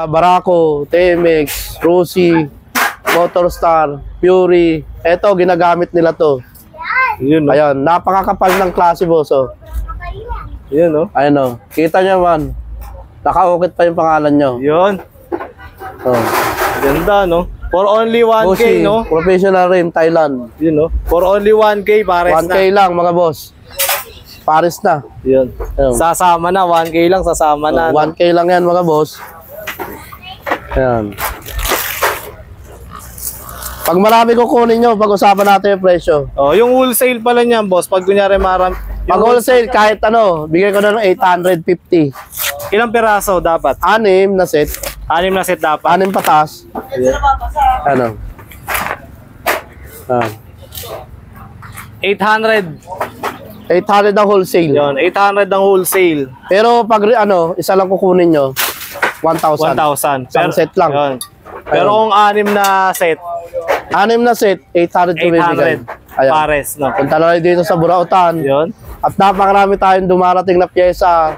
Barako, TMX, Rossi, Motorstar, Fury. Ito, ginagamit nila to. Yun, no? Ayan, napakakapal ng klase, boss. Oh. Yun, no? Ayan, oh. Kita nyo man. Nakaukit pa yung pangalan nyo. Yun. Oh. Ganda, no? For only 1K, Bossy, no? Professional rim, Thailand. Yun, no? For only 1K, pares 1K na. lang, mga boss. Paris na. Yun. Ayun. Sasama na, 1K lang, sasama na. Oh, 1K lang yan, mga boss. Ayan. Pag marami kukunin nyo, pag-usapan natin yung presyo. Oh, yung wholesale pala niyan, boss. Pag kunyari Pag wholesale, kahit ano, bigay ko na ng 850. Ilang piraso dapat? 6 na set. 6 na set dapat. 6 patas. Ano? Ah. 800. 800 ang wholesale. Yun, 800 ang wholesale. Pero pag ano, isa lang kukunin nyo, 1,000. 1,000. Isang set lang. Yun. Pero kung 6 na set, 6 na set, 800 bibigay. 800. Pares, no? Punta na rin dito sa Burautan. Yun. At napakarami tayong dumarating na pyesa.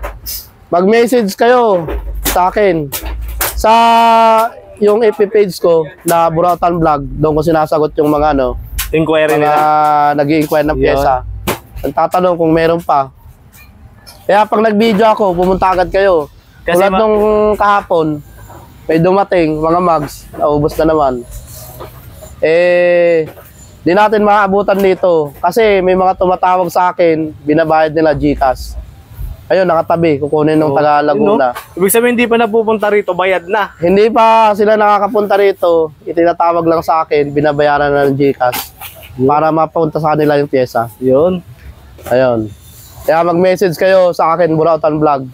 Mag-message kayo sa akin. Sa yung FB page ko na Burautan Vlog, doon ko sinasagot yung mga ano, Inquiry mga nila. nag-i-inquire ng pyesa. Ang tatanong kung meron pa. Kaya pag nag-video ako, pumunta agad kayo. Kasi Tulad nung kahapon, may dumating, mga mags, naubos na naman. Di natin maaabutan dito. Kasi may mga tumatawag sa akin, binabayad nila GCash. Ayun, nakatabi, kukunin ng taga Laguna. No? Ibig sabihin, hindi pa napupunta rito, bayad na. Hindi pa sila nakakapunta rito, itinatawag lang sa akin, binabayaran na ng GCash. Para mapunta sa kanila yung pyesa. Yun. Ayun. Kaya mag-message kayo sa akin, Burautan Vlog.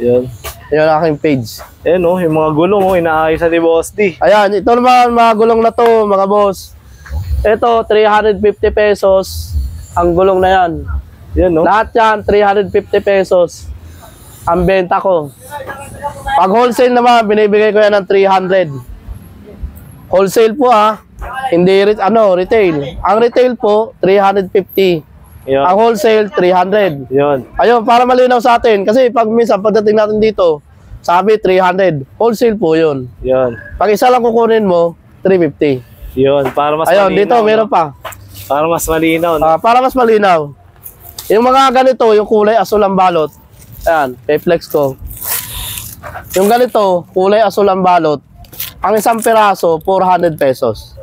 Yun. Yun ang aking page. Ayan, oh, yung mga gulong, oh, inaayos na ni Boss D. Ayan, ito naman mga gulong na to, mga boss. Ito, 350 pesos ang gulong na yan. Yan, no? Lahat yan, 350 pesos ang benta ko. Pag wholesale naman, binibigay ko yan ng 300. Wholesale po hindi retail. Ang retail po, 350. Yun. Ang wholesale, 300. Yun. Ayun, para malinaw sa atin. Kasi pag minsan, pagdating natin dito, sabi 300. Wholesale po yun. Yun. Pag isa lang kukunin mo, 350. Yun. Para mas Ayun, malinaw. dito meron pa. Para mas malinaw, no? Para mas malinaw. Yung mga ganito, yung kulay asul ang balot. Ayan, reflex ko. Yung ganito, kulay asul ang balot. Ang isang piraso, 400 pesos.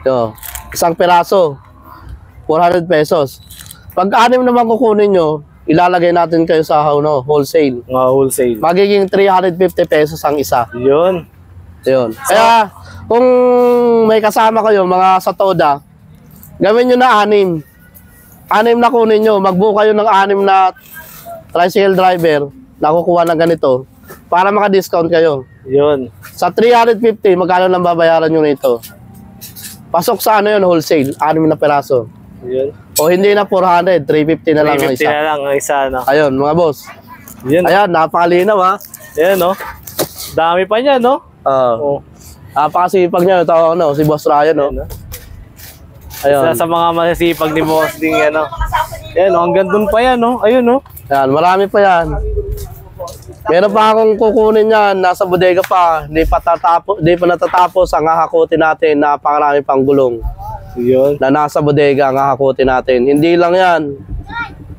Yo, isang piraso, 400 pesos. Pag 6 naman kukunin nyo, ilalagay natin kayo sa wholesale. Mga wholesale. Magiging 350 pesos ang isa. Yun. Yun. Kaya, kung may kasama kayo, mga sa Toda, gawin nyo na 6. 6 na kunin nyo. Magbuo kayo ng 6 na tricycle driver na kukuha ng ganito para maka-discount kayo. Yun. Sa 350, magkano lang babayaran nyo nito? Pasok sa ano yun, wholesale, 6 na peraso. Yun. O hindi na 400, 350 na lang ang 350 isa. na lang ang isa, no? Ayun, mga boss. Yun. Ayan, napakalinaw Ayan, no? Dami pa niya, no? Oh. Napakasipag niya. Ito, si Boss Ryan, no? Ayan, no? Ayun. Isa sa mga masisipag ni Boss Ding, ano? Ayan, no? Hanggang dun pa yan, no? Ayun, no? Ayan, marami pa yan. Meron pa akong kukunin yan, nasa bodega pa. Hindi pa natatapos ang hahakutin natin. Napakarami pang gulong Yun. na nasa bodega ang hahakutin natin. Hindi lang yan.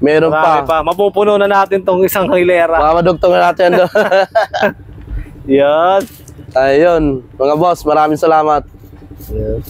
Meron Marami pa. Mapupuno na natin tong isang hilera. Madugtong na natin doon. Yan. Ayun, mga boss, maraming salamat. Yes.